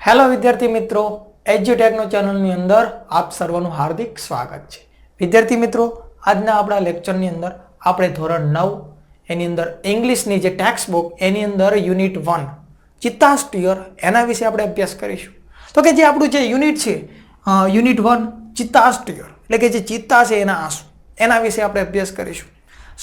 Hello વિદ્યાર્થી મિત્રો, એજ્યુટેકનો ચેનલની અંદર આપ સર્વનું હાર્દિક સ્વાગત છે. વિદ્યાર્થી મિત્રો, આજના આપણા લેક્ચરની અંદર આપણે ધોરણ 9 એની અંદર ઇંગ્લિશની જે ટેક્સ્ટ બુક એની અંદર યુનિટ 1 ચિત્તાસ્ટીયર એના વિશે આપણે અભ્યાસ કરીશું. તો કે જે આપણું જે યુનિટ છે યુનિટ 1 ચિત્તાસ્ટીયર એટલે કે જે ચિત્તા છે એના આંસુ એના વિશે આપણે અભ્યાસ કરીશું.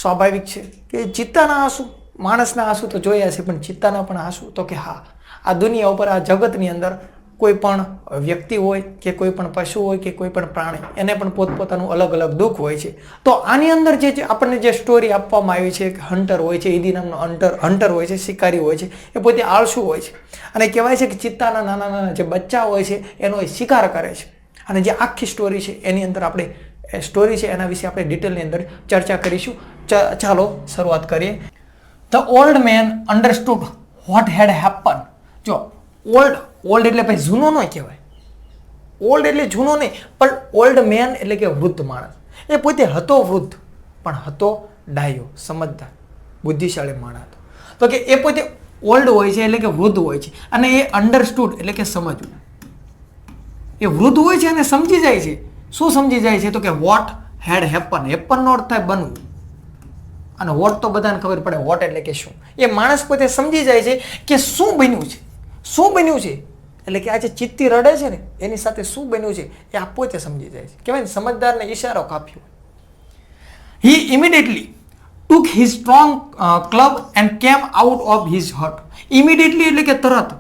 સ્વાભાવિક છે કે ચિત્તાના આંસુ, માણસના આંસુ તો જોયા છે, પણ ચિત્તાના પણ આંસુ તો કે હા, આ દુનિયા ઉપર આ જગતની અંદર કોઈ પણ વ્યક્તિ હોય કે કોઈ પણ પશુ હોય કે કોઈ પણ પ્રાણી એને પણ પોતપોતાનું અલગ અલગ દુઃખ હોય છે. તો આની અંદર જે આપણને જે સ્ટોરી આપવામાં આવી છે કે હન્ટર હોય છે, ઈદી નામનો હન્ટર હોય છે, શિકારી હોય છે, એ પોતે આળસુ હોય છે અને કહેવાય છે કે ચિત્તાના નાના નાના જે બચ્ચા હોય છે એનો એ શિકાર કરે છે. અને જે આખી સ્ટોરી છે એની અંદર આપણે સ્ટોરી છે એના વિશે આપણે ડિટેલની અંદર ચર્ચા કરીશું. ચાલો શરૂઆત કરીએ. The old man understood vote head happen. જો ઓલ્ડ એટલે ભાઈ જૂનો ન કહેવાય, ઓલ્ડ એટલે જૂનો નહીં, પણ ઓલ્ડ મેન એટલે કે વૃદ્ધ માણસ. એ પોતે હતો વૃદ્ધ, પણ હતો ડાયો, સમજદાર, બુદ્ધિશાળી માણસ હતો. તો કે એ પોતે ઓલ્ડ હોય છે એટલે કે વૃદ્ધ હોય છે, અને એ અન્ડરસ્ટુડ એટલે કે સમજવું. એ વૃદ્ધ હોય છે અને સમજી જાય છે. શું સમજી જાય છે? તો કે વોટ હેડ હેપન. હેપનનો અર્થ થાય બનવું, અને વોટ તો બધાને ખબર પડે, વોટ એટલે કે શું. એ માણસ પોતે સમજી જાય છે કે શું બન્યું છે, શું બન્યું છે. એટલે કે આ જે ચિત્તી રડે છે ને એની સાથે શું બન્યું છે એ આ પોતે સમજી જાય છે. કહેવાય ને સમજદારને ઈશારો કાપ્યો. He immediately took his strong club and came out of his hut. Immediately એટલે કે તરત.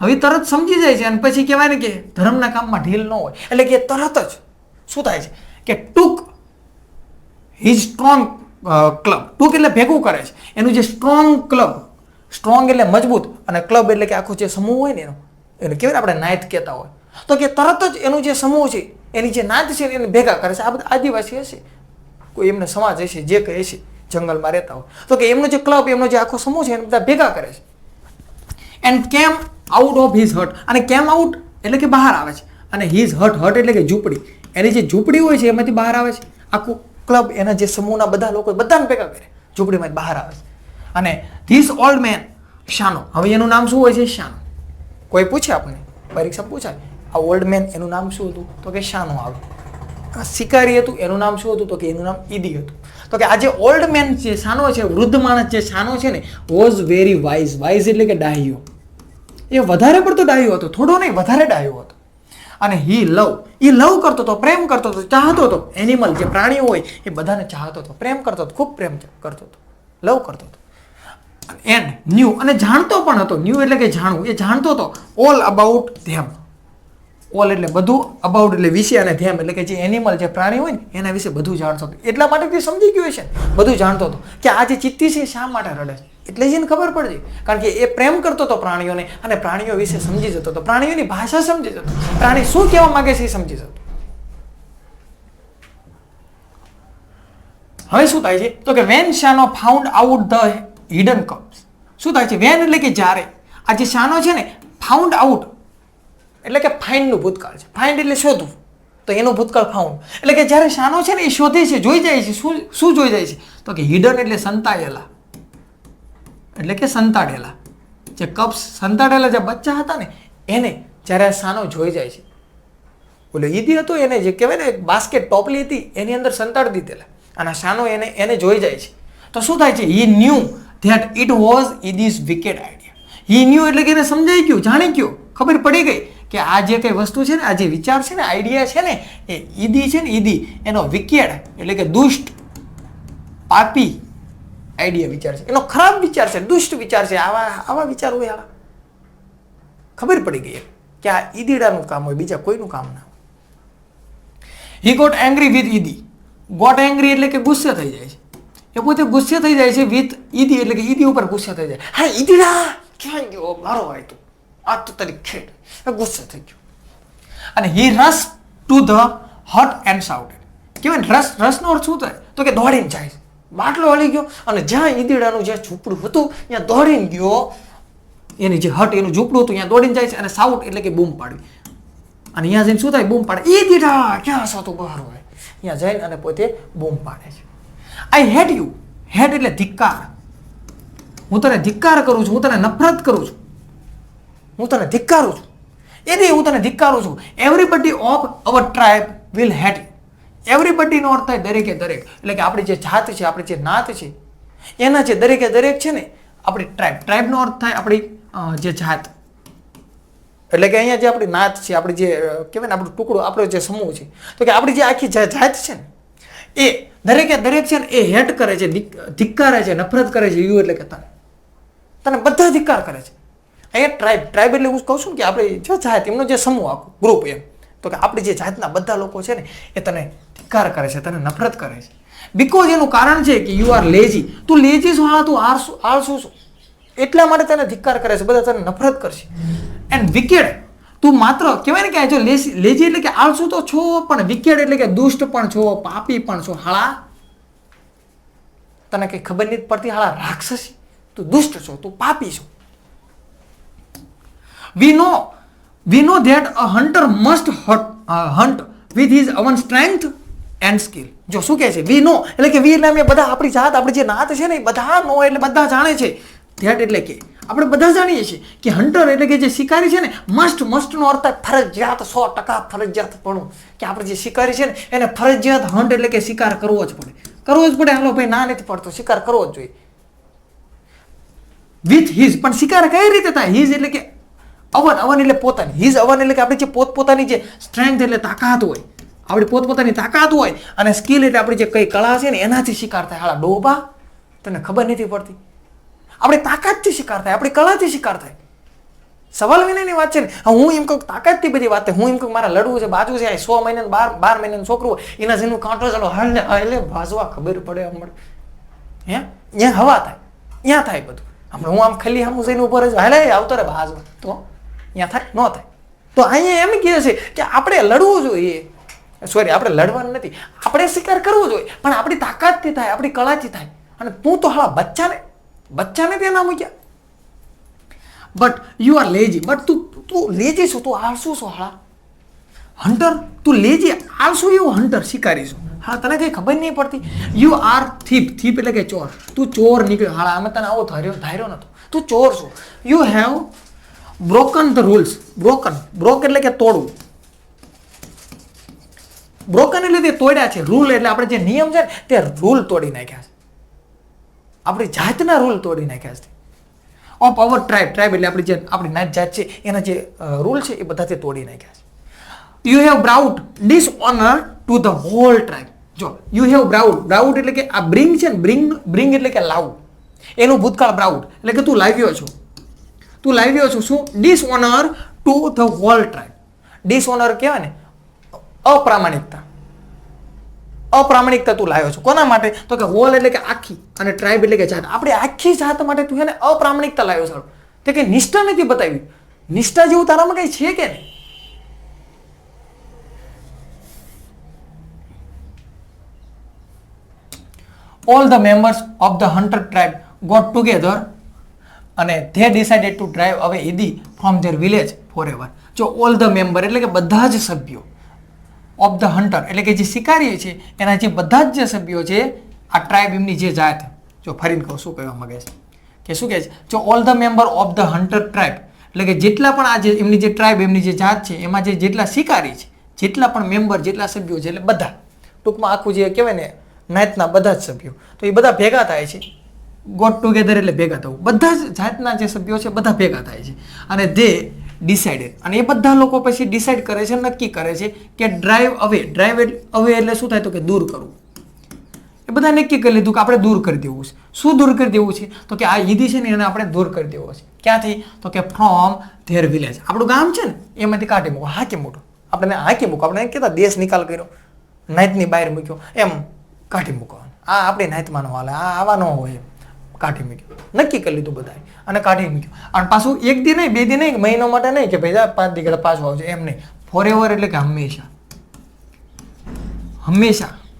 હવે તરત સમજી જાય છે, અને પછી કહેવાય ને કે ધર્મના કામમાં ઢીલ ન હોય, એટલે કે તરત જ શું થાય છે કે ટુક હિઝ સ્ટ્રોંગ ક્લબ. ટુક એટલે ભેગું કરે છે એનું જે સ્ટ્રોંગ ક્લબ. સ્ટ્રોંગ એટલે મજબૂત, અને ક્લબ એટલે કે આખો જે સમૂહ હોય ને એને કેવી આપણે નાયત કહેતા હોય. તો કે તરત જ એનું જે સમૂહ છે એની જે નાત છે એને ભેગા કરે છે. આ બધા આદિવાસી હશે, કોઈ એમને સમાજ હશે, જે કહે છે જંગલમાં રહેતા હોય, તો કે એમનો જે ક્લબ, એમનો જે આખો સમૂહ છે એને બધા ભેગા કરે છે. And came out of his હટ. અને કેમ આઉટ એટલે કે બહાર આવે છે, અને હિઝ હટ, હટ એટલે કે ઝૂંપડી, એની જે ઝૂંપડી હોય છે એમાંથી બહાર આવે છે. આખું ક્લબ એના જે સમૂહના બધા લોકો બધાને ભેગા કરે, ઝૂંપડીમાં બહાર આવે છે. અને ધીસ ઓલ્ડ મેન શાનો. હવે એનું નામ શું હોય છે? શાનો. કોઈ પૂછે આપણને, પરીક્ષા પૂછાય આ ઓલ્ડ મેન એનું નામ શું હતું? તો કે શાનો આવે. આ શિકારી હતું એનું નામ શું હતું? તો કે એનું નામ ઈદી હતું. તો કે આ જે ઓલ્ડ મેન છે, શાનો છે, વૃદ્ધ માણસ જે શાનો છે ને, વોઝ વેરી વાઇઝ. વાઇઝ એટલે કે ડાહ્યો. એ વધારે પડતો ડાહ્યો હતો, થોડો નહીં, વધારે ડાહ્યો હતો. અને હી લવ, એ લવ કરતો હતો, પ્રેમ કરતો હતો, ચાહતો હતો. એનિમલ જે પ્રાણીઓ હોય એ બધાને ચાહતો હતો, પ્રેમ કરતો હતો, ખૂબ પ્રેમ કરતો હતો, લવ કરતો હતો. એન્ડ ન્યૂ, અને જાણતો પણ હતો. ન્યૂ એટલે કે જાણવું. એ જાણતો હતો ઓલ અબાઉટ ધેમ. ઓલ એટલે બધું, અબાઉટ એટલે વિશે, અને ધેમ એટલે કે જે એનિમલ જે પ્રાણી હોય ને એના વિશે બધું જાણતો હતો. એટલા માટે તે સમજી ગયો છે, બધું જાણતો હતો કે આ જે ચિત્તી છે શા માટે રડે છે. એટલે જ એને ખબર પડશે, કારણ કે એ પ્રેમ કરતો હતો પ્રાણીઓને, અને પ્રાણીઓ વિશે સમજી જતો હતો, પ્રાણીઓની ભાષા સમજી જતો, પ્રાણી શું કહેવા માંગે છે એ સમજી જતો. હવે શું થાય છે? તો કે when Shano found out the hidden cups. શું થાય છે? વેન એટલે કે જ્યારે આ જે શાનો છે ને, ફાઉન્ડ આઉટ એટલે કે ફાઇન્ડનું ભૂતકાળ છે. ફાઇન્ડ એટલે શોધવું, તો એનું ભૂતકાળ ફાઉન્ડ એટલે કે જ્યારે શાનો છે ને એ શોધે છે, જોઈ જાય છે. શું જોઈ જાય છે? તો કે હિડન એટલે સંતાયેલા, એટલે કે સંતાડેલા. જે કપ્સ, સંતાડેલા જે બચ્ચા હતા ને એને જ્યારે શાનો જોઈ જાય છે. ઓલો ઈદી હતો એને જે કહેવાય ને બાસ્કેટ, ટોપલી હતી એની અંદર સંતાડી દીધેલા, અને શાનો એને જોઈ જાય છે. તો શું થાય છે? He knew that it was Idi's wicked idea. He knew એટલે કે એને સમજાઈ ગયું, જાણી ગયું, ખબર પડી ગઈ કે આ જે કઈ વસ્તુ છે ને, આ જે વિચાર છે ને, આઈડિયા છે ને, એ ઈદી છે ને, ઈદી એનો વિકેડ એટલે કે દુષ્ટ, પાપી આઈડિયા વિચાર છે, એનો ખરાબ વિચાર છે, દુષ્ટ વિચાર છે. આવા વિચાર હોય, આવા ખબર પડી ગઈ કે આ ઈદીડાનું કામ હોય, બીજા કોઈનું કામ ના હોય. He got angry with Idi. Got angry એટલે કે ગુસ્સે થઈ જાય છે. એ પોતે ગુસ્સે થઈ જાય છે વિથ ઈદી એટલે કે ઈદી ઉપર ગુસ્સે થઈ જાય. હા ઈદીડા ક્યાં ગયો મારો ભાઈ, તું આ તો તારી ખેડ. ગુસ્સે થઈ ગયો. અને હી રસ to the Hut and shouted. કહેવાય રસનો અર્થ શું થાય? તો કે દોડીને જાય. બાટલો હલી ગયો અને જ્યાં ઈદીડાનું જે ઝૂંપડું હતું ત્યાં દોડીને ગયો. એની જે હટ, એનું ઝૂંપડું હતું ત્યાં દોડીને જાય છે. અને શાઉટ એટલે કે બૂમ પાડવી. અને અહીંયા જઈને શું થાય? બૂમ પાડે. ઈદીડા ક્યાં છો તું, બહાર હોય. અહીંયા જઈને અને પોતે બૂમ પાડે છે. I hate you. હેટ એટલે ધિક્કાર. હું તને ધિક્કાર કરું છું, હું તને નફરત કરું છું, હું તને ધિક્કારું છું. એથી હું તને ધિક્કારું છું. Everybody of our tribe will hate you. એવરીબડીનો અર્થ થાય દરેકે દરેક, એટલે કે આપણી જે જાત છે, આપણી જે નાત છે, એના જે દરેકે દરેક છે ને આપણી ટ્રાઇબનો અર્થ થાય આપણી જે જાત, એટલે કે અહીંયા જે આપણી નાત છે, આપણી જે કહેવાય ને આપણું ટુકડો, આપણો જે સમૂહ છે, તો કે આપણી જે આખી જાત છે ને એ દરેકે દરેક છે ને એ હેટ કરે છે, ધિક્કારે છે, નફરત કરે છે. યુ એટલે કે તને બધા ધિક્કાર કરે છે. અહીંયા ટ્રાઇબ એટલે હું કહું છું કે આપણે જે જાત, એમનો જે સમૂહ, આખું ગ્રુપ, એમ તો કે આપણી જે જાતના બધા લોકો છે ને એ તને ધિક્કાર કરે છે, તને નફરત કરે છે. બીકોઝ એનું કારણ છે કે યુ આર લેઝી. તું લેઝી છો, તું આળસુ છો, એટલા માટે તને ધિક્કાર કરે છે, બધા તને નફરત કરશે. એન્ડ વિકેડ, તું માત્ર કહેવાય ને કે જો લેઝી એટલે કે આળસુ તો છો, પણ વિકેડ એટલે કે દુષ્ટ પણ છો, પાપી પણ છો. હાળા તને કઈ ખબર નથી પડતી? હાળા રાક્ષસી, તું દુષ્ટ છો, તું પાપી છો. We know that a hunter must hunt with his own strength and skill. જો શું કહે છે? We know એટલે કે વી એટલે અમે બધા, આપણી જાત, આપણી જે નાત છે ને એ બધા નો એટલે બધા જાણે છે. ધેટ એટલે કે આપણે બધા જાણીએ છીએ કે હન્ટર એટલે કે જે શિકારી છે ને, મસ્ટનો અર્થ થાય ફરજિયાત, 100% ફરજિયાત પણ, કે આપણે જે શિકારી છે ને એને ફરજિયાત હન્ટ એટલે કે શિકાર કરવો જ પડે. હાલો ભાઈ, ના નથી પડતો, શિકાર કરવો જ જોઈએ. વિથ હિઝ, પણ શિકાર કઈ રીતે થાય? હિઝ એટલે કે અવન એટલે પોતાની, હિઝ અવન એટલે કે આપણી જે પોતપોતાની જે સ્ટ્રેન્થ એટલે તાકાત હોય, આપણી પોતપોતાની તાકાત હોય, અને સ્કિલ એટલે આપણી જે કઈ કળા છે ને એનાથી શિકાર થાય. હાલા ડોબા, તને ખબર નથી પડતી? આપણી તાકાતથી શિકાર થાય, આપણી કળાથી શિકાર થાય. સવાલ વિનયની વાત છે ને. હું એમ કહું તાકાતથી બધી વાત, હું એમ કહું મારે લડવું છે, બાજુ છે, 100 મહિના 12 મહિનાનું છોકરું હોય, એના જેનું કાંટો ચાલો એટલે ભાજવા ખબર પડે હમણાં. ત્યાં હવા થાય, ત્યાં થાય બધું. હમણાં હું આમ ખાલી આમ જઈને ઉપર જ હાલે આવતો રે ભાજવા, તો ત્યાં થાય? ન થાય. તો અહીંયા એમ કહે છે કે આપણે લડવું જોઈએ. સોરી, આપણે લડવાનું નથી, આપણે શિકાર કરવો જોઈએ, પણ આપણી તાકાતથી થાય, આપણી કળાથી થાય. અને તું તો હાલા બચ્ચાને ત્યાં ના મૂક્યા. But you are lazy, but તું લેઝી છો, તું આળસુ છો. હાલા હન્ટર, તું લેઝી, આળસુ એવું હન્ટર, શિકારી છો. હા, તને કઈ ખબર નહીં પડતી? યુ આર થીપ એટલે કે ચોર, તું ચોર નીકળ્યો. હાલા અમે તને આવો ધાર્યો નતો, તું ચોર છો. You have broken the rules. Broke એટલે કે તોડવું, બ્રોકન એટલે તે તોડ્યા છે. રૂલ એટલે આપણે જે નિયમ છે ને તે રૂલ તોડી નાખ્યા છે, આપણી જાતના રૂલ તોડી નાખ્યા છે. ઓફ અવર ટ્રાઇબ એટલે આપણી નાત જાત છે એના જે રૂલ છે એ બધા તે તોડી નાખ્યા છે. You have brought dishonour to the whole tribe. જો યુ હેવ બ્રાઉટ એટલે કે આ બ્રિંગ છે ને, બ્રિંગ એટલે કે લાવું, એનું ભૂતકાળ બ્રાઉટ એટલે કે તું લાવ્યો છો. શું? Dishonour to the whole tribe. Dishonour કહેવાય ને અપ્રામાણિકતા તું લાવ્યો છો. કોના માટે? તો કે હોલ એટલે કે આખી, અને ટ્રાઇબ એટલે કે જાત. આપણે આખી જાત માટે તું એને અપ્રામાણિકતા લાવ્યો છો. તે કઈ નિષ્ઠા નથી બતાવી. નિષ્ઠા જેવું તારામાં કઈ છે કે નહીં? All the members of the hunter tribe got together અને they decided to drive away Idi from their village forever. જો all the member એટલે કે બધા જ સભ્યો, of the hunter એટલે કે જે શિકારી છે એના જે બધા જ સભ્યો છે આ ટ્રાઇબ, એમની જે જાત. જો ફરીને કહું શું કહેવા માંગે છે કે શું કહે છે? જો all the member of the hunter tribe એટલે કે જેટલા પણ આ જે એમની જે ટ્રાઇબ, એમની જે જાત છે એમાં જે જેટલા શિકારી છે, જેટલા પણ મેમ્બર, જેટલા સભ્યો છે, એટલે બધા ટૂંકમાં આખું જે કહેવાય ને નાતના બધા જ સભ્યો, તો એ બધા ભેગા થાય છે. ગોટ ટુગેધર એટલે ભેગા થવું. બધા જ જાતના જે સભ્યો છે બધા ભેગા થાય છે, અને દે ડિસાઇડેડ, અને એ બધા લોકો પછી ડિસાઇડ કરે છે, નક્કી કરે છે કે ડ્રાઈવ અવે એટલે શું થાય? તો કે દૂર કરવું. એ બધા નક્કી કરી લીધું કે આપણે દૂર કરી દેવું છે. શું દૂર કરી દેવું છે? તો કે આ ઈદી છે ને એને આપણે દૂર કરી દેવો છે. ક્યાંથી? તો કે ફ્રોમ ધેર વિલેજ. આપણું ગામ છે ને એમાંથી કાઢી મૂકો. હાકી મૂકો, આપણે હાકી મૂકો. આપણે કહેતા દેશ નિકાલ કર્યો, નાતની બહાર મૂક્યો, એમ કાઢી મૂકવાનું. આ આપણી નાતમાં ન હાલે, આ આવા ન હોય, એમ કાઢી મૂક્યો. નક્કી કરી લીધું બધાએ અને કાઢી મૂક્યો. અને પાછું એક દી નહીં, 2 દી નહીં, મહિનો માટે નહીં કે ભાઈ 5 દી પાછું આવશે, એમ નહીં. ફોરએવર એટલે કે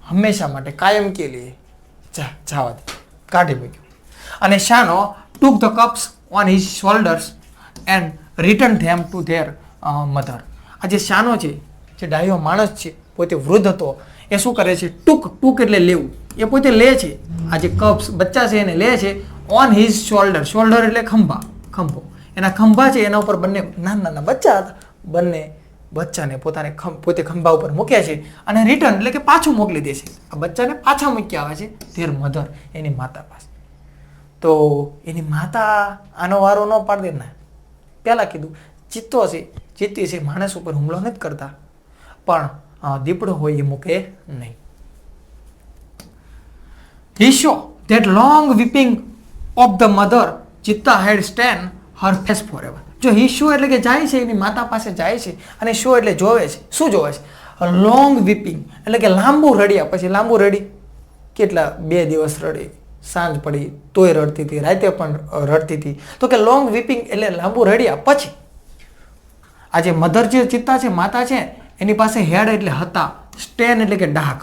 હંમેશા માટે, કાયમ કે લીએ જવા દે, કાઢી મૂક્યો. અને શાનો took the cups on his shoulders and returned them to their mother. આ જે શાનો છે, જે ડાયો માણસ છે, પોતે વૃદ્ધ હતો, એ શું કરે છે? ટૂક એટલે લેવું. એ પોતે લે છે આ જે કપ્સ બચ્ચા છે એને લે છે ઓન હિઝ શોલ્ડર એટલે ખંભો. એના ખંભા છે એના ઉપર બંને નાના બચ્ચા હતા, બંને બચ્ચાને પોતે ખંભા ઉપર મૂક્યા છે અને રિટર્ન એટલે કે પાછું મોકલી દે છે. આ બચ્ચાને પાછા મૂક્યા આવે છે ધેર મધર, એની માતા પાસે. તો એની માતા આનો વારો ન પાડી દે ને. પહેલાં કીધું ચિત્તી છે માણસ ઉપર હુમલો નથી કરતા, પણ દીપડો હોય એ મૂકે નહીં. He saw that long weeping of the mother, Chitta had stand her face forever. જો he saw એટલે કે જાય છે, એની માતા પાસે જાય છે, અને show એટલે જોવે છે. શું જોવે છે? લોંગ weeping એટલે કે લાંબુ રડ્યા પછી. લાંબુ રડી કેટલા? 2 દિવસ રડી, સાંજ પડી તોય રડતી હતી, રાતે પણ રડતી હતી. તો કે લોંગ weeping એટલે લાંબુ રડ્યા પછી આ જે મધર જે ચિત્તા છે, માતા છે, એની પાસે હેડ એટલે હતા, સ્ટેન એટલે કે ડાઘ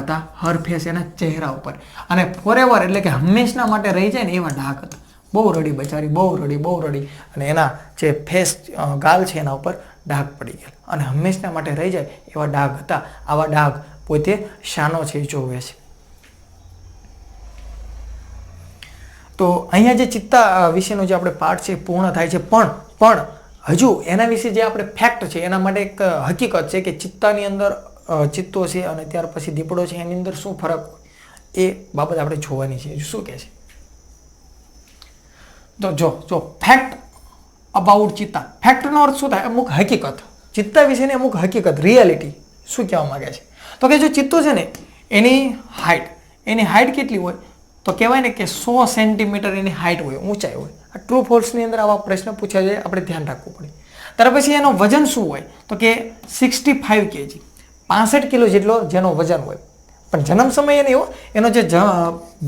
હતા, હર ફેસ એના ચહેરા ઉપર, અને ફોરએવર એટલે કે હંમેશના માટે રહી જાય ને એવા ડાઘ હતા. બહુ રડી બચારી, બહુ રડી અને એના જે ફેસ ગાલ છે એના ઉપર ડાઘ પડી ગયા અને હંમેશના માટે રહી જાય એવા ડાઘ હતા. આવા ડાઘ પોતે શાનો છે જોવે છે. તો અહીંયા જે ચિત્તા વિશેનો જે આપણે પાઠ છે પૂર્ણ થાય છે, પણ હજુ એના વિશે જે આપણે ફેક્ટ છે એના માટે એક હકીકત છે કે ચિત્તાની અંદર ચિત્તો છે અને ત્યાર પછી દીપડો છે, એની અંદર શું ફરક હોય એ બાબત આપણે જોવાની છે. શું કહે છે? તો જો ફેક્ટ અબાઉટ ચિત્તા. ફેક્ટનો અર્થ શું થાય? અમુક હકીકત. ચિત્તા વિશેની અમુક હકીકત, રિયાલિટી. શું કહેવા માંગે છે? તો કે જો ચિત્તો છે ને એની હાઇટ કેટલી હોય? તો કહેવાય ને કે 100 સેન્ટીમીટર એની હાઇટ હોય, ઊંચાઈ હોય. આ ટ્રુ ફોલ્સની અંદર આવા પ્રશ્ન પૂછાય છે, આપણે ધ્યાન રાખવું પડે. ત્યાર પછી એનો વજન શું હોય? તો કે 65 kg, 65 કિલો જેટલો જેનો વજન હોય. પણ જન્મ સમયે નહીં હોય, એનો જે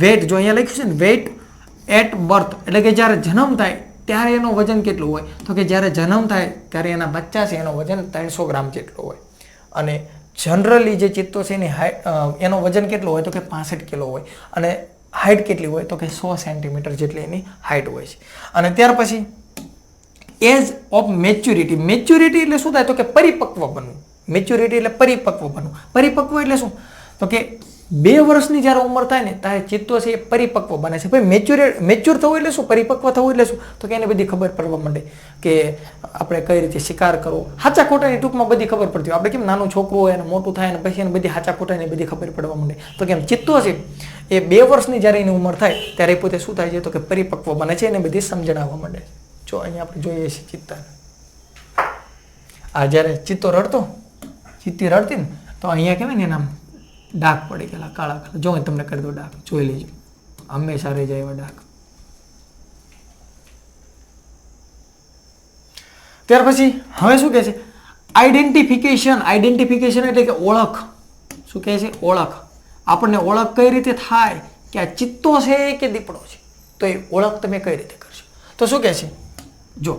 વેટ, જો અહીંયા લખ્યું છે ને વેટ એટ બર્થ, એટલે કે જ્યારે જન્મ થાય ત્યારે એનો વજન કેટલું હોય? તો કે જ્યારે જન્મ થાય ત્યારે એના બચ્ચા છે એનો વજન 300 ગ્રામ જેટલો હોય. અને જનરલી જે ચિત્તો છે એની એનો વજન કેટલો હોય? તો કે 65 કિલો હોય. અને હાઇટ કેટલી હોય? તો કે 100 સેન્ટીમીટર જેટલી એની હાઇટ હોય છે. અને ત્યાર પછી એજ ઓફ મેચ્યુરિટી. મેચ્યુરિટી એટલે શું થાય? તો કે પરિપક્વ બનવું. મેચ્યુરિટી એટલે પરિપક્વ બનવું. પરિપક્વ એટલે શું? તો કે 2 વર્ષની જ્યારે ઉંમર થાય ને ત્યારે ચિત્તો છે એ પરિપક્વ બને છે. ભાઈ મેચ્યોર થવું એટલે શું? પરિપક્વ થવું એટલે શું? તો કે એને બધી ખબર પડવા માંડે કે આપણે કઈ રીતે શિકાર કરવો, સાચા ખોટાની ટૂંકમાં બધી ખબર પડતી હોય. આપણે કેમ નાનું છોકરું હોય અને મોટું થાય ને પછી એને બધી સાચા ખોટાની બધી ખબર પડવા માંડે. તો કેમ ચિત્તો છે એ 2 વર્ષની જ્યારે એની ઉંમર થાય ત્યારે પોતે શું થાય છે? તો કે પરિપક્વ બને છે, એને બધી સમજણ આવવા માંડે છે. જો અહીંયા આપણે જોઈએ છીએ ચિત્તાને. આ જ્યારે ચિત્તો રડતો, ચિત્તી રડતી ને તો અહીંયા કહેવાય ને એના ડાઘ પડી ગયેલા, કાળા. જો હું તમને કરી દઉં ડાઘ, જોઈ લેજો, હંમેશા રહી જાય એવા ડાઘ. ત્યાર પછી હવે શું કહે છે? આઈડેન્ટિફિકેશન એટલે કે ઓળખ. શું કહે છે? ઓળખ. આપણને ઓળખ કઈ રીતે થાય કે આ ચિત્તો છે કે દીપડો છે? તો એ ઓળખ તમે કઈ રીતે કરશો? તો શું કહે છે? જો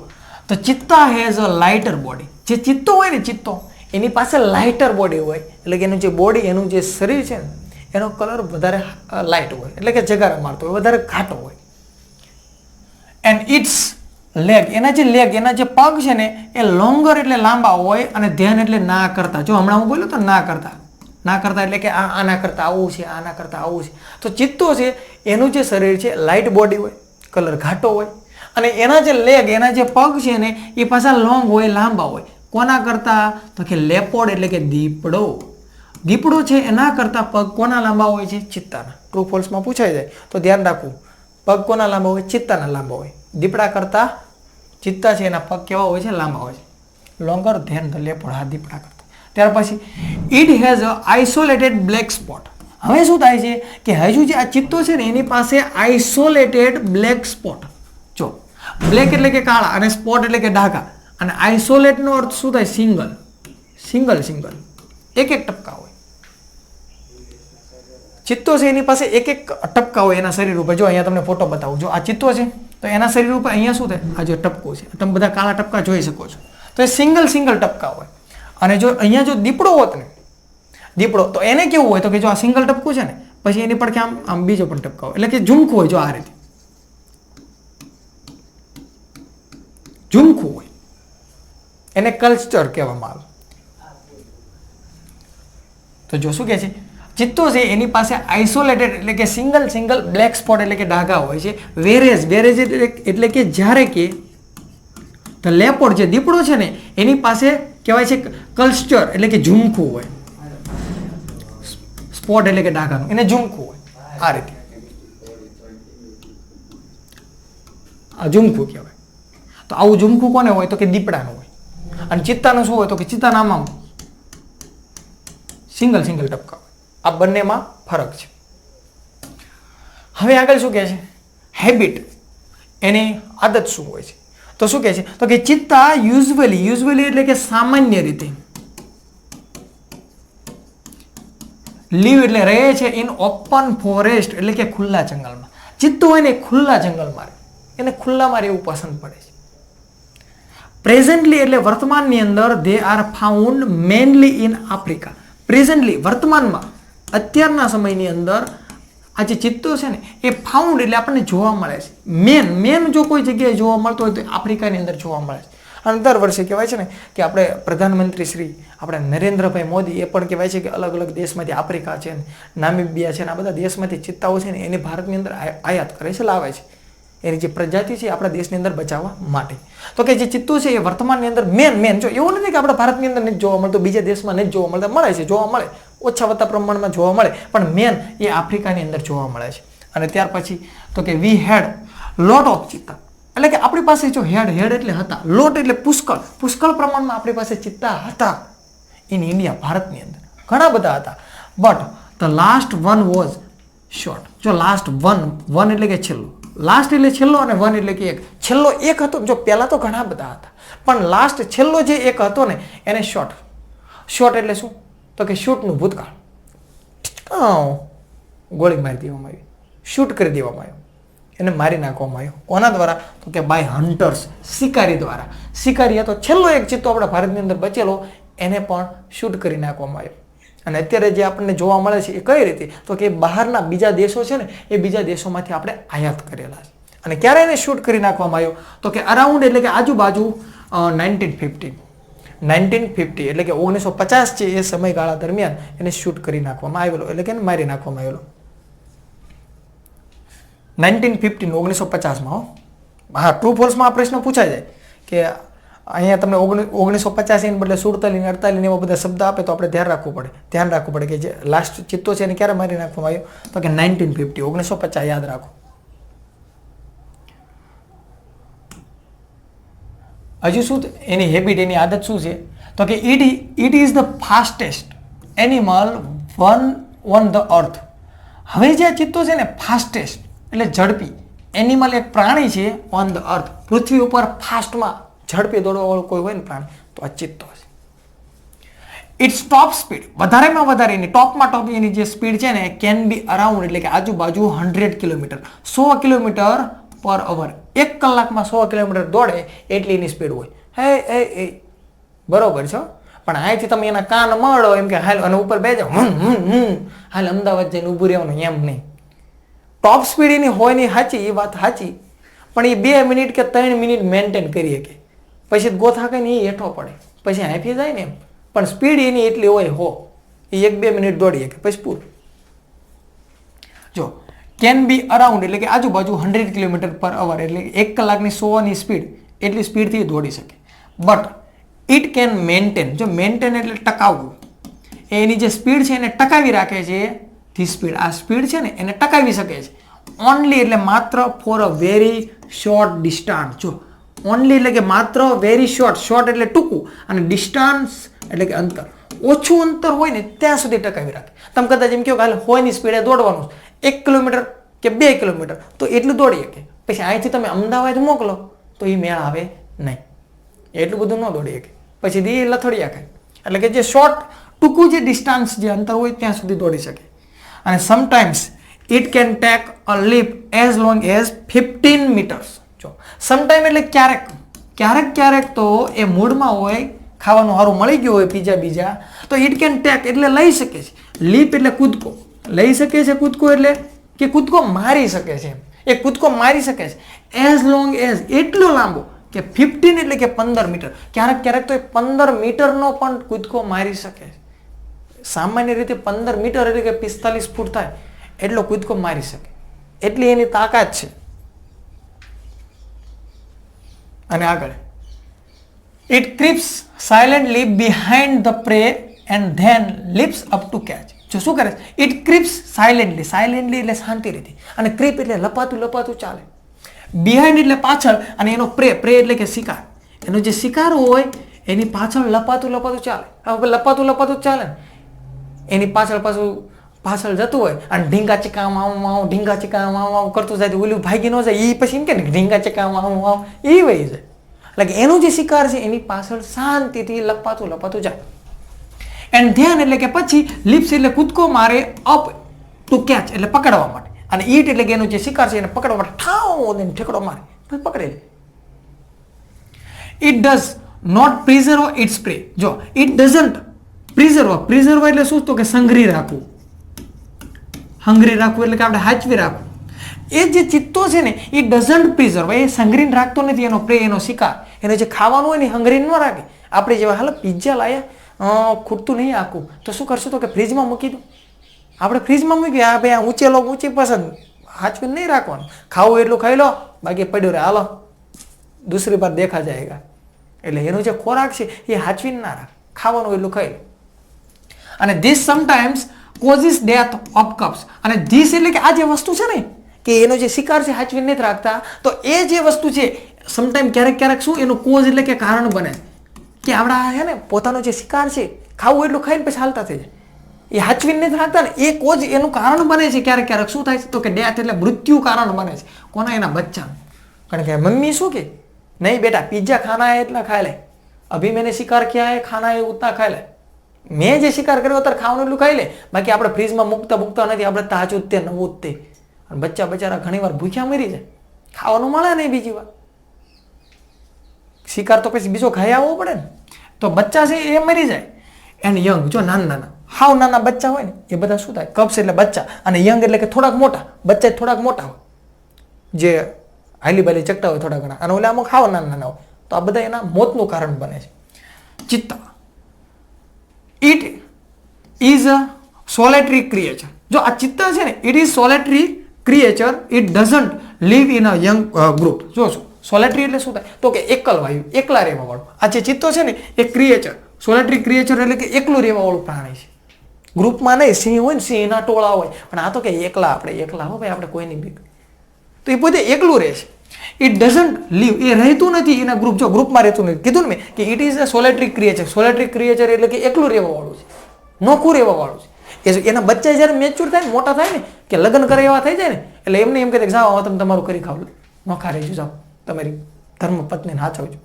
તો ચિત્તા હેઝ અ લાઇટર બોડી. જે ચિત્તો હોય ને, ચિત્તો એની પાસે લાઇટર બોડી હોય, એટલે કે એનું જે બોડી, એનું જે શરીર છે ને એનો કલર વધારે લાઇટ હોય, એટલે કે જગારા મારતો હોય, વધારે ઘાટો હોય. એન્ડ ઇટ્સ લેગ, એના જે લેગ, એના જે પગ છે ને એ લોંગર એટલે લાંબા હોય, અને ધ્યાન એટલે ના કરતા. જો હમણાં હું બોલ્યો તો ના કરતા એટલે કે આના કરતા આવું છે, આના કરતા આવું છે. તો ચિત્તો છે એનું જે શરીર છે લાઇટ બોડી હોય, કલર ઘાટો હોય, અને એના જે લેગ, એના જે પગ છે ને એ પાછા લોંગ હોય, લાંબા હોય. કોના કરતા? તો કે લેપોડ એટલે કે દીપડો. દીપડો છે એના કરતા પગ કોના લાંબા હોય છે? ચિત્તાના. ટ્રુ ફોલ્સમાં પૂછાઈ જાય તો ધ્યાન રાખવું. પગ કોના લાંબા હોય? ચિત્તાના લાંબા હોય. દીપડા કરતા ચિત્તા છે એના પગ કેવા હોય છે? લાંબા હોય છે. Longer than the leopard. હા, દીપડા કરતા. ત્યાર પછી it has a isolated black spot. હવે શું થાય છે કે હજુ જે આ ચિત્તો છે ને એની પાસે આઇસોલેટેડ બ્લેક સ્પોટ. જો બ્લેક એટલે કે કાળા અને સ્પોટ એટલે કે ડાઘા. અને આઇસોલેટનો અર્થ શું થાય? સિંગલ. એક ટપકા હોય. ચિત્તો છે એની પાસે એક ટપકા હોય એના શરીર ઉપર. જો અહીંયા તમને ફોટો બતાવું. જો આ ચિત્તો છે તો એના શરીર ઉપર અહીંયા શું થાય? આ જે ટપકો છે, તમે બધા કાળા ટપકા જોઈ શકો છો. તો એ સિંગલ ટપકા હોય. અને જો અહીંયા જો દીપડો હોત ને, દીપડો, તો એને કેવું હોય? તો કે જો આ સિંગલ ટપકું છે ને પછી એની પડખે આમ બીજો પણ ટપકા હોય, એટલે કે ઝુમખું હોય. જો આ રીતે ઝુમખું હોય, એને કલ્ચર કહેવામાં આવે. તો જો શું કહે છે? ચિત્તો છે એની પાસે આઇસોલેટેડ એટલે કે સિંગલ બ્લેક સ્પોટ એટલે કે ડાઘા હોય છે. વેરેજ એટલે કે જ્યારે કે તો લેપોર્ડ જે દીપડો છે ને એની પાસે કહેવાય છે કલ્ચર એટલે કે ઝુમખું હોય, સ્પોટ એટલે કે ડાઘાનું, એને ઝુમખું હોય આ રીતે, આ ઝુમખું કહેવાય. તો આવું ઝુમખું કોને હોય તો કે દીપડાનું હોય. અને ચિત્તાનું શું હોય તો કે ચિત્તાના આમાં સિંગલ ટપકા હોય. આ બંનેમાં ફરક છે. હવે આગળ શું કહે છે? હેબિટ, એની આદત શું હોય છે? તો શું કહે છે તો કે ચિત્તા યુઝ્યુઅલી એટલે કે સામાન્ય રીતે લીવ એટલે રહે છે ઇન ઓપન ફોરેસ્ટ એટલે કે ખુલ્લા જંગલમાં. ચિત્તો હોય ને ખુલ્લા જંગલમાં રહે, એને ખુલ્લામાં રહેવું પસંદ પડે છે. પ્રેઝન્ટલી એટલે વર્તમાનની અંદર they are found mainly in Africa. Presently વર્તમાનમાં અત્યારના સમયની અંદર આ જે ચિત્તો છે ને એ ફાઉન્ડ એટલે આપણને જોવા મળે છે. મેન જો કોઈ જગ્યાએ જોવા મળતો હોય તો આફ્રિકાની અંદર જોવા મળે છે. અને દર વર્ષે કહેવાય છે ને કે આપણે પ્રધાનમંત્રી શ્રી આપણે નરેન્દ્રભાઈ મોદી એ પણ કહેવાય છે કે અલગ અલગ દેશમાંથી આફ્રિકા છે ને નામીબિયા છે ને આ બધા દેશમાંથી ચિત્તાઓ છે ને એને ભારતની અંદર આયાત કરે છે, લાવે છે. એની જે પ્રજાતિ છે આપણા દેશની અંદર બચાવવા માટે. તો કે જે ચિત્તો છે એ વર્તમાનની અંદર મેન જો એવું નથી કે આપણા ભારતની અંદર નથી જોવા મળતો, બીજા દેશમાં નથી જોવા મળતા, મળે છે, જોવા મળે, ઓછા વત્તા પ્રમાણમાં જોવા મળે, પણ મેન એ આફ્રિકાની અંદર જોવા મળે છે. અને ત્યાર પછી તો કે વી હેડ લોટ ઓફ ચિત્તા એટલે કે આપણી પાસે જો હેડ એટલે હતા, લોટ એટલે પુષ્કળ પ્રમાણમાં આપણી પાસે ચિત્તા હતા ઇન ઇન્ડિયા, ભારતની અંદર ઘણા બધા હતા. But the last one was short. જો લાસ્ટ વન એટલે કે છેલ્લું, લાસ્ટ એટલે છેલ્લો અને વન એટલે કે એક. છેલ્લો એક હતો, જો પહેલા તો ઘણા બધા હતા પણ લાસ્ટ છેલ્લો જે એક હતો ને એને શોર્ટ એટલે શું તો કે શૂટનું ભૂતકાળ, ગોળી મારી દેવામાં આવી, શૂટ કરી દેવામાં આવ્યો, એને મારી નાખવામાં આવ્યો. કોના દ્વારા તો કે બાય હન્ટર્સ, શિકારી દ્વારા. શિકારી હતો છેલ્લો એક ચિત્તો આપણા ભારતની અંદર બચેલો, એને પણ શૂટ કરી નાખવામાં આવ્યો. અને અત્યારે જે આપણને જોવા મળે છે એ કઈ રીતે તો કે બહારના બીજા દેશો છે ને એ બીજા દેશોમાંથી આપણે આયાત કરેલા છે. અને ક્યારે એને શૂટ કરી નાખવામાં આવ્યો તો કે અરાઉન્ડ એટલે કે આજુબાજુ 1950 એટલે કે 1950 છે એ સમયગાળા દરમિયાન એને શૂટ કરી નાખવામાં આવેલો એટલે કે એને મારી નાખવામાં આવેલો. 1950 હા, ટ્રુ ફોલ્સમાં આ પ્રશ્ન પૂછાય જાય કે અહીંયા તમને 1950 એને બદલે 47 48 એવા બધા શબ્દ આપે તો આપણે ધ્યાન રાખવું પડે કે જે લાસ્ટ ચિત્તો છે એને ક્યારે મારી નાખવામાં આવ્યો તો કે 1950 1950 યાદ રાખો. હજુ શું એની હેબિટ, એની આદત શું છે તો કે it is the fastest animal on the earth. હવે જે ચિત્તો છે ને ફાસ્ટેસ્ટ એટલે ઝડપી, એનિમલ એક પ્રાણી છે ઓન ધ અર્થ, પૃથ્વી ઉપર ફાસ્ટમાં ઝડપી દોડવા વાળું કોઈ હોય ને પ્રાણી તો આ ચિત્તો છે. ઇટ્સ ટોપ સ્પીડ વધારેમાં વધારે એની ટોપ એની જે સ્પીડ છે ને કેન બી અરાઉન્ડ એટલે કે આજુબાજુ 100 કિલોમીટર 100 કિલોમીટર પર અવર. 1 કલાકમાં 100 કિલોમીટર દોડે એટલી એની સ્પીડ હોય. હે બરોબર છે, પણ અહીંથી તમે એના કાન મળો એમ કે હાલ અને ઉપર બેજો હાલ અમદાવાદ જઈને ઊભું રહેવાનું એમ નહીં. ટોપ સ્પીડ એની હોય નહીં સાચી, એ વાત સાચી, પણ એ 2 મિનિટ કે 3 મિનિટ મેન્ટેન કરી શકે, પછી ગોથા કહીને એ હેઠો પડે, પછી હાંફી જાય ને એમ. પણ સ્પીડ એની એટલી હોય એ 1-2 મિનિટ દોડી શકે પછી પૂરું. જો કેન બી અરાઉન્ડ એટલે કે આજુબાજુ 100 કિલોમીટર પર અવર એટલે 1 કલાકની 100ની સ્પીડ એટલી સ્પીડથી દોડી શકે. બટ ઇટ કેન મેન્ટેન, જો મેન્ટેન એટલે ટકાવવું, એની જે સ્પીડ છે એને ટકાવી રાખે છે. ધી સ્પીડ, આ સ્પીડ છે ને એને ટકાવી શકે છે ઓનલી એટલે માત્ર for a very short distance. જો ઓનલી એટલે કે માત્ર વેરી શોર્ટ એટલે ટૂંકું અને ડિસ્ટન્સ એટલે કે અંતર, ઓછું અંતર હોય ને ત્યાં સુધી ટકાવી રાખે. તમે કદાચ એમ કહો કે હાલ હોયની સ્પીડે દોડવાનું 1 કિલોમીટર કે 2 કિલોમીટર તો એટલું દોડી શકે, પછી અહીંથી તમે અમદાવાદ મોકલો તો એ મેળ આવે નહીં, એટલું બધું ન દોડી શકે, પછી દી લથડિયા ખાય. એટલે કે જે શોર્ટ ટૂંકું જે ડિસ્ટન્સ જે અંતર હોય ત્યાં સુધી દોડી શકે. અને sometimes it can take a leap as long as 15 metres. જો સમટાઈમ એટલે ક્યારેક તો એ મૂડમાં હોય, ખાવાનું સારું મળી ગયું હોય પીઝા બીજા, તો ઇટ કેન ટેક એટલે લઈ શકે છે, લીપ એટલે કૂદકો લઈ શકે છે, કૂદકો એટલે કે કૂદકો મારી શકે છે, એ કૂદકો મારી શકે છે એઝ લોંગ એઝ એટલો લાંબો કે 15 એટલે કે 15 મીટર. ક્યારેક તો એ 15 મીટરનો પણ કૂદકો મારી શકે છે. સામાન્ય રીતે 15 મીટર એટલે કે 45 ફૂટ થાય એટલો કૂદકો મારી શકે, એટલી એની તાકાત છે. અને આગળ it creeps silently behind the prey and then leaps up to catch. જો શું કરે છે, ઇટ ક્રીપ્સ સાયલેન્ટલી, સાયલેન્ટલી એટલે શાંતિ રીતે, અને ક્રીપ એટલે લપાતું લપાતું ચાલે, બિહાઇન્ડ એટલે પાછળ, અને એનો પ્રે, પ્રે એટલે કે શિકાર, એનો જે શિકાર હોય એની પાછળ લપાતું લપાતું ચાલે. હવે લપાતું લપાતું ચાલે ને એની પાછળ પાછળ જતું હોય અને ઢીંગા ચીકા માવું ઢીંગા ચીકા માવું કરતું જાય, ઓલું ભાગી ન જાય એ પછી એમ કે ને ઢીંગા ચીકા માવું એ વહી જાય. એટલે કે એનું જે શિકાર છે એની પાછળ શાંતિથી લપાતું લપાતું જાય. એન્ડ ધ્યાન એટલે કે પછી લિપ્સ એટલે કૂદકો મારે અપ ટુ કેચ એટલે પકડવા માટે, અને ઈટ એટલે કે એનું જે શિકાર છે એને પકડવા માટે ઠાવ દઈને ઠેકડો મારે પકડે લે. It does not preserve its prey. જો ઇટ ડઝન્ટ પ્રિઝર્વ, પ્રિઝર્વ એટલે શું, તો કે સંગ્રહી રાખવું, હંગરી રાખવું એટલે કે આપણે હાચવી રાખવું. એ જે ચિત્તો છે ને એ ડઝન્ટ પ્રિઝર્વ, એ સંગ્રહીને રાખતો નથી એનો પ્રે, એનો શિકાર, એને જે ખાવાનું હોય ને હંગરીને ન રાખે. આપણે જેવા હાલ પિઝા લાયા ખૂટતું નહીં આખું તો શું કરશું, તો કે ફ્રીજમાં મૂકી દો. આપણે ફ્રીજમાં મૂકી આ ભાઈ આ ઊંચે લો ઊંચી પસંદ, હાચવીને નહીં રાખવાનું, ખાવું એટલું ખાઈ લો, બાકી પડ્યો રહે હાલો દૂસરી બાર દેખા જાયગા. એટલે એનો જે ખોરાક છે એ હાચવીને ના રાખ, ખાવાનું એટલું ખાઈ લો. અને this sometimes causes death of cups. અને ધીસ એટલે કે આ જે વસ્તુ છે ને કે એનો જે શિકાર છે હાચવીને નથી રાખતા, તો એ જે વસ્તુ છે સમટાઈમ ક્યારેક ક્યારેક શું એનું કોઝ એટલે કે કારણ બને કે આપણા હે ને પોતાનો જે શિકાર છે ખાવું એટલું ખાઈને પછી હાલતા થઈ જાય, એ હાચવીને નથી રાખતા ને એ કોઝ એનું કારણ બને છે. ક્યારેક ક્યારેક શું થાય છે, તો કે ડેથ એટલે મૃત્યુ કારણ બને છે. કોના? એના બચ્ચાનું. કારણ કે મમ્મી શું કે નહીં બેટા પિઝ્ઝા ખાના है इतना खा ले, अभी मैंने शिकार किया है खाना है उतना खा ले. મેં જે શિકાર કર્યો અત્યારે ખાવાનું એટલું ખાઈ લે, બાકી આપણે ફ્રીજમાં મૂકતા નથી, આપણે તાજું જ તે નવું જ તે. અને બચ્ચા બચારા ઘણી વાર ભૂખ્યા મરી જાય, ખાવાનું મળે નહીં બીજી વાર, શિકાર તો પછી બીજો ખાઈ આવવો પડે ને, તો બચ્ચા છે એ મરી જાય. એન્ડ યંગ, જો નાના નાના હાવ નાના બચ્ચા હોય ને એ બધા શું થાય, કપ્સ એટલે બચ્ચા, અને યંગ એટલે કે થોડાક મોટા, બચ્ચા થોડાક મોટા હોય, જે હાલી બાલી ચકતા હોય થોડા ઘણા, અને ઓલા અમુક હાવ નાના નાના હોય, તો આ બધા એના મોતનું કારણ બને છે. ચિત્તા, it is a solitary creature. જો આ ચિત્તા છે ને it is solitary creature, it doesn't live in a young group. જો શું સોલેટરી એટલે શું થાય, તો કે એકલ વાયુ, એકલા રહેવા વાળું. આ જે ચિત્તો છે ને એ ક્રિએચર, સોલેટરી ક્રિએચર એટલે કે એકલું રહેવા વાળું પ્રાણી છે. ગ્રુપમાં નહીં, સિંહ હોય ને સિંહના ટોળા હોય, પણ આ તો કે એકલા, આપણે એકલા હો ભાઈ, આપણે કોઈની બીક, તો એ પોતે એકલું રહે છે. ઇટ ડઝન્ટ લીવ, એ રહેતું નથી એના ગ્રુપ, જો ગ્રુપમાં રહેતું નથી. કીધું ને મેં કે it is a solitary creature. Solitary creature એટલે કે એકલું રહેવા વાળું છે, નોખું રહેવા વાળું છે. એના બચ્ચા જ્યારે મેચ્યોર થાય ને, મોટા થાય ને, કે લગ્ન કરે એવા થઈ જાય ને, એટલે એમને એમ કહે જાઓ તમે તમારું કરી ખાવ, નોખા રહેજો, જાઓ તમારી ધર્મ પત્નીને હાચવજો.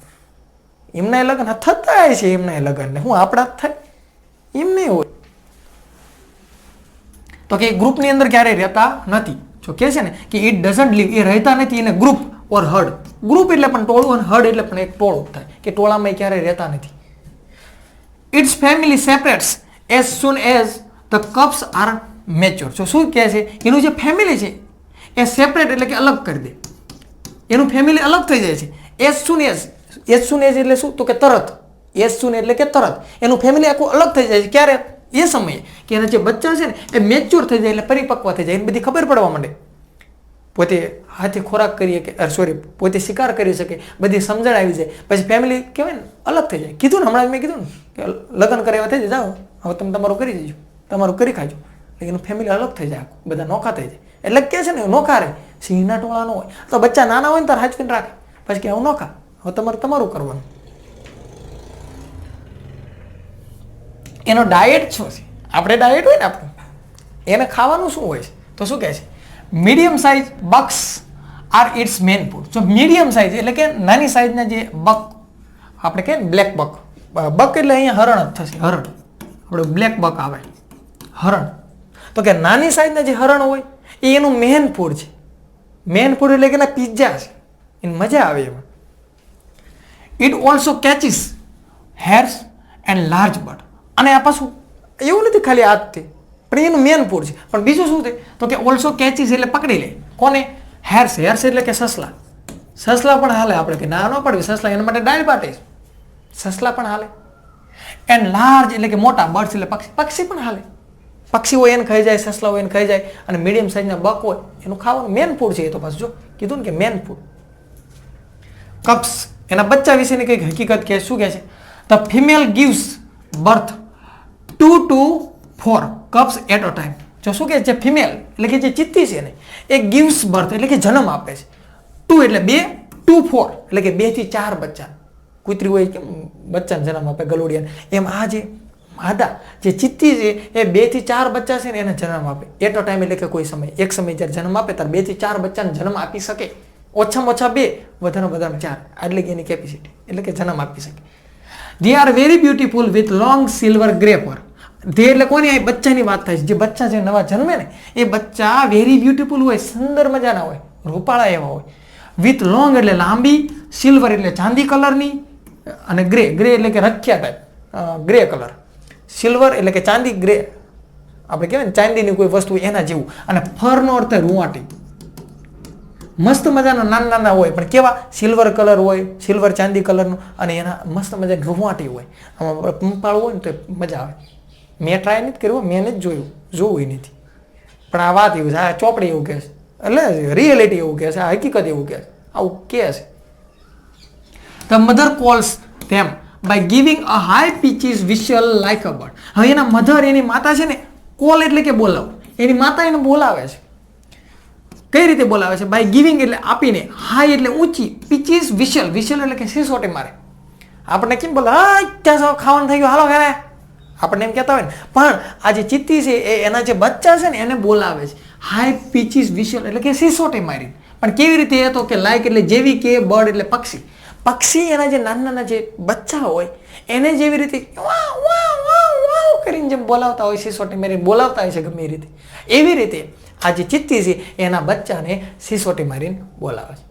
એમના લગ્ન થતા છે, એમના લગ્ન ને હું આપણા જ થાય એમ નહીં હોય. તો કે ગ્રુપની અંદર ક્યારેય રહેતા નથી. જો કે છે ને કે ઇટ ડઝન્ટ લીવ, એ રહેતા નથી એને ગ્રુપ ઓર હર્ડ. ગ્રુપ એટલે પણ ટોળું અને હર્ડ એટલે પણ એક ટોળું થાય, કે ટોળામાં ક્યારેય રહેતા નથી. Its family separates as soon as the cubs are mature. જો શું કહે છે, એનું જે ફેમિલી છે એ સેપરેટ એટલે કે અલગ કરી દે, એનું ફેમિલી અલગ થઈ જાય છે. એઝ સુન એઝ એટલે શું, તો કે તરત, એઝ સુન એટલે કે તરત એનું ફેમિલી આખું અલગ થઈ જાય છે. ક્યારે? એ સમયે કે એના જે બચ્ચા છે ને એ મેચ્યોર થઈ જાય, એટલે પરિપક્વ થઈ જાય, એને બધી ખબર પડવા માંડે, પોતે હાથે ખોરાક કરીએ કે પોતે શિકાર કરી શકે, બધી સમજણ આવી જાય, પછી ફેમિલી કહેવાય ને અલગ થઈ જાય. કીધું ને હમણાં મેં કીધું ને કે લગ્ન કરે એવા થઈ જાય, જાઓ હવે તમે તમારું કરી દેજો, તમારું કરી ખાજો, એટલે એનું ફેમિલી અલગ થઈ જાય, બધા નોખા થઈ જાય. એટલે કે છે ને નોખા રહે, સિંહના ટોળા ન હોય, તો બચ્ચા નાના હોય ને તાર હાચવીને રાખે, પછી કે હું નોખા, હવે તમારે તમારું કરવાનું. એનો ડાયટ શું છે, આપણે ડાયટ હોય ને આપણું, એને ખાવાનું શું હોય છે, તો શું કહે છે, medium size bucks are its main food. જો મીડિયમ સાઇઝ એટલે કે નાની સાઇઝના જે બક, આપણે કહે ને બ્લેક બક, બક એટલે અહીંયા હરણ જ થશે, હરણ, આપણે બ્લેક બક આવે હરણ, તો કે નાની સાઇઝના જે હરણ હોય એ એનું મેન ફૂડ છે. મેન ફૂડ એટલે કે એના પિઝા છે, એને મજા આવે એમાં. It also catches hares and large bird. અને આ પાછું એવું નથી ખાલી આજથી, પણ એનું મેન ફૂડ છે. પણ બીજું શું છે, તો કે ઓલ્સો કેચીસ એટલે પકડી લે. કોને? હેર્સ. હેર્સ એટલે કે સસલા. સસલા પણ હાલે, આપણે કે ના ન પડવી સસલા, એના માટે ડાયાબિટીસ, સસલા પણ હાલે. એન્ડ લાર્જ એટલે કે મોટા, બર્ડ્સ એટલે પક્ષી, પક્ષી પણ હાલે. પક્ષી હોય એને ખાઈ જાય, સસલા હોય એને ખાઈ જાય, અને મીડિયમ સાઇઝના બક હોય એનું ખાવાનું મેન ફૂડ છે. એ તો પાછું જો કીધું ને કે મેન ફૂડ. કપ્સ એના બચ્ચા વિશેની કંઈક હકીકત કે શું કહે છે? The female gives birth 2 to 4 cubs at a time. જો શું કહે છે? ફિમેલ એટલે કે જે ચિત્તી છે ને એ ગિવ્સ બર્થ એટલે કે જન્મ આપે છે. 2 એટલે 2, 2 4 એટલે કે 2 થી 4 બચ્ચા. કૂતરી હોય કે બચ્ચાને જન્મ આપે ગલુડિયાને, એમ આ જે માદા જે ચિત્તી છે એ 2 થી 4 બચ્ચા છે ને એને જન્મ આપે એટ અ ટાઈમ. એટલે કે કોઈ સમય, એક સમય જ્યારે જન્મ આપે ત્યારે 2 થી 4 બચ્ચાને જન્મ આપી શકે. ઓછામાં ઓછા 2, વધારે વધારે 4, એટલે કે એની કેપેસિટી, એટલે કે જન્મ આપી શકે. They are very beautiful with long silver grey fur. They એટલે કોની? આ બચ્ચાની વાત થાય છે. જે બચ્ચા જે નવા જન્મે ને એ બચ્ચા વેરી બ્યુટીફુલ હોય, સુંદર મજાના હોય, રૂપાળા એવા હોય. વિથ લોંગ એટલે લાંબી, સિલ્વર એટલે ચાંદી કલરની, અને ગ્રે, ગ્રે એટલે કે Rakhiya type grey colour. Silver એટલે કે ચાંદી, ગ્રે આપણે કહેવાય ને ચાંદીની કોઈ વસ્તુ એના જેવું. અને ફરનો અર્થ રૂવાટી. મસ્ત મજાના નાના નાના હોય, પણ કેવા? સિલ્વર કલર હોય, સિલ્વર ચાંદી કલરનું, અને એના મસ્ત મજાની રૂવાટી હોય. આમાં પંપાળું હોય ને તો મજા આવે. મેં ટ્રાય નથી કર્યું, મેં નથી જોવું નથી, પણ આ વાત એવું છે, આ ચોપડી એવું કહે છે, એટલે રિયાલિટી એવું કહે છે, આ હકીકત એવું કહે છે, આવું કહે છે. The mother calls them by giving a high pitches whistle like a bird. હવે એના મધર, એની માતા છે ને, કોલ એટલે કે બોલાવ, એની માતા એને બોલાવે છે. કઈ રીતે બોલાવે છે? બાય ગિવિંગ એટલે આપીને, હાઈ એટલે ઊંચી, પીચીસ વિશલ, વિશલ એટલે કે સિસોટી મારે. આપણને કેમ બોલે? હા ત્યાં ખાવાનું થઈ ગયું, હાલો ઘરે, આપણને એમ કહેતા હોય ને. પણ આ જે ચિત્તી છે એ એના જે બચ્ચા છે ને એને બોલાવે છે હાઈ પીચીસ વિશલ એટલે કે સિસોટી મારી. પણ કેવી રીતે? એ તો કે લાઈક એટલે જેવી કે, બર્ડ એટલે પક્ષી. પક્ષી એના જે નાના નાના જે બચ્ચા હોય એને જેવી રીતે વાવ વાવ વાવ વાવ કરીને જેમ બોલાવતા હોય, સિસોટી મારીને બોલાવતા હોય છે ગમે એ રીતે, એવી રીતે આ જે ચિત્તી છે એના બચ્ચાને સિસોટી મારીને બોલાવે છે.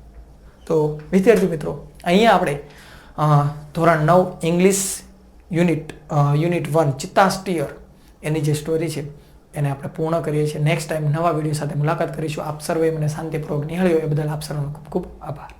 તો વિદ્યાર્થી મિત્રો, અહીંયા આપણે ધોરણ 9 ઇંગ્લિશ યુનિટ 1 ચિત્તા સ્ટીયર એની જે સ્ટોરી છે એને આપણે પૂર્ણ કરીએ છીએ. નેક્સ્ટ ટાઈમ નવા વિડીયો સાથે મુલાકાત કરીશું. આપ સર્વે મને શાંતિપૂર્વક નિહાળ્યો એ બદલ આપ સર્વનો ખૂબ ખૂબ આભાર.